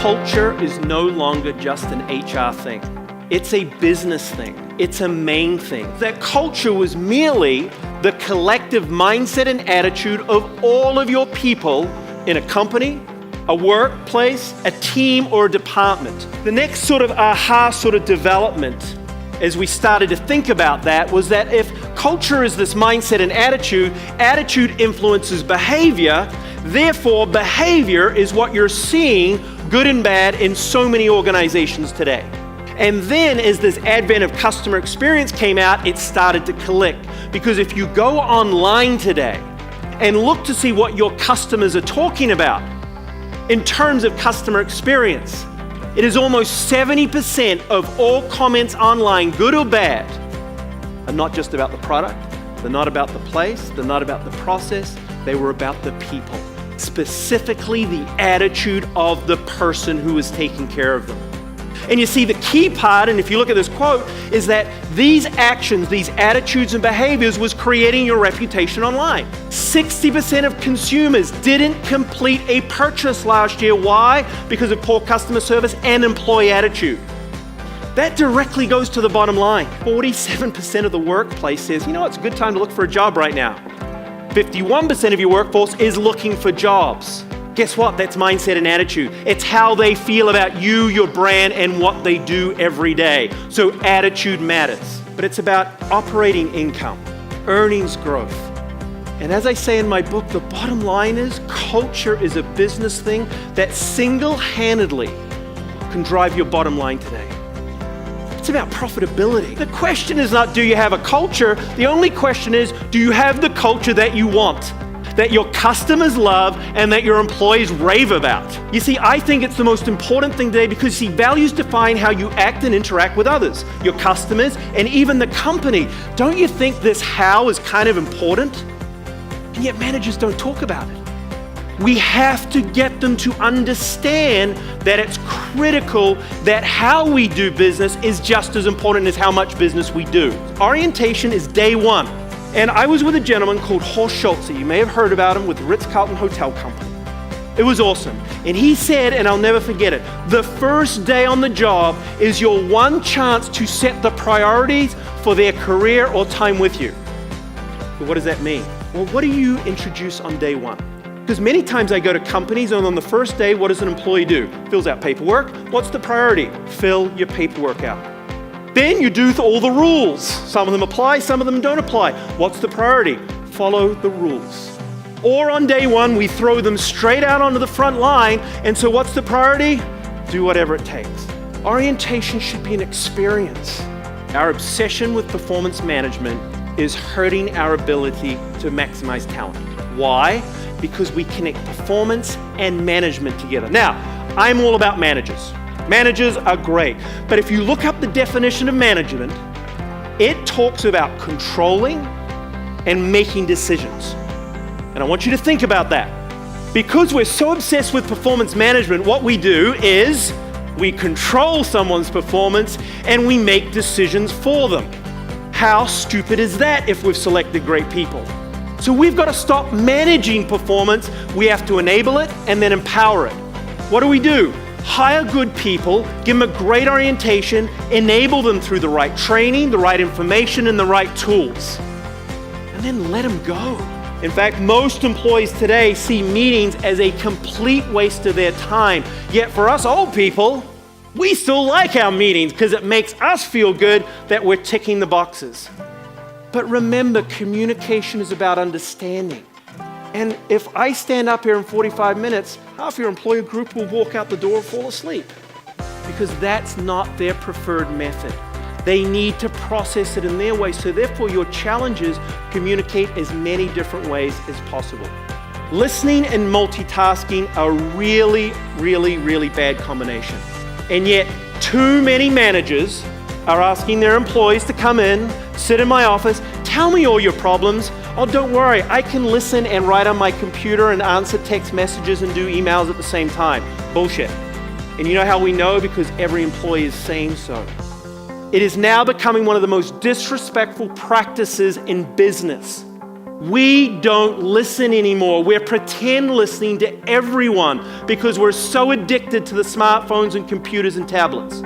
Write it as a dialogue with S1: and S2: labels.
S1: culture is no longer just an HR thing. It's a business thing. It's a main thing. That culture was merely the collective mindset and attitude of all of your people in a company, a workplace, a team, or a department. The next sort of aha sort of development as we started to think about that was that if culture is this mindset and attitude influences behavior, therefore behavior is what you're seeing, good and bad, in so many organizations today. And then as this advent of customer experience came out, it started to click. Because if you go online today and look to see what your customers are talking about in terms of customer experience, it is almost 70% of all comments online, good or bad, are not just about the product, they're not about the place, they're not about the process, they were about the people. Specifically the attitude of the person who is taking care of them. And you see the key part, and if you look at this quote, is that these actions, these attitudes and behaviors was creating your reputation online. 60% of consumers didn't complete a purchase last year. Why? Because of poor customer service and employee attitude. That directly goes to the bottom line. 47% of the workplace says, it's a good time to look for a job right now. 51% of your workforce is looking for jobs. Guess what? That's mindset and attitude. It's how they feel about you, your brand, and what they do every day. So attitude matters. But it's about operating income, earnings growth. And as I say in my book, the bottom line is culture is a business thing that single-handedly can drive your bottom line today. It's about profitability. The question is not, do you have a culture? The only question is, do you have the culture that you want, that your customers love, and that your employees rave about? You see, I think it's the most important thing today because, values define how you act and interact with others, your customers, and even the company. Don't you think this how is kind of important? And yet managers don't talk about it. We have to get them to understand that it's critical that how we do business is just as important as how much business we do. Orientation is day one. And I was with a gentleman called Horst Schulze. You may have heard about him with the Ritz-Carlton Hotel Company. It was awesome. And he said, and I'll never forget it, the first day on the job is your one chance to set the priorities for their career or time with you. But what does that mean? Well, what do you introduce on day one? Because many times I go to companies and on the first day, what does an employee do? Fills out paperwork. What's the priority? Fill your paperwork out. Then you do all the rules. Some of them apply, some of them don't apply. What's the priority? Follow the rules. Or on day one, we throw them straight out onto the front line. And so what's the priority? Do whatever it takes. Orientation should be an experience. Our obsession with performance management is hurting our ability to maximize talent. Why? Because we connect performance and management together. Now, I'm all about managers. Managers are great. But if you look up the definition of management, it talks about controlling and making decisions. And I want you to think about that. Because we're so obsessed with performance management, what we do is we control someone's performance and we make decisions for them. How stupid is that if we've selected great people? So we've got to stop managing performance. We have to enable it and then empower it. What do? Hire good people, give them a great orientation, enable them through the right training, the right information, and the right tools. And then let them go. In fact, most employees today see meetings as a complete waste of their time. Yet for us old people, we still like our meetings because it makes us feel good that we're ticking the boxes. But remember, communication is about understanding. And if I stand up here in 45 minutes, half your employee group will walk out the door and fall asleep because that's not their preferred method. They need to process it in their way. So therefore, your challenge is communicate as many different ways as possible. Listening and multitasking are really, really, really bad combination. And yet, too many managers are asking their employees to come in, sit in my office, tell me all your problems. Oh, don't worry, I can listen and write on my computer and answer text messages and do emails at the same time. Bullshit. And you know how we know? Because every employee is saying so. It is now becoming one of the most disrespectful practices in business. We don't listen anymore. We're pretend listening to everyone because we're so addicted to the smartphones and computers and tablets.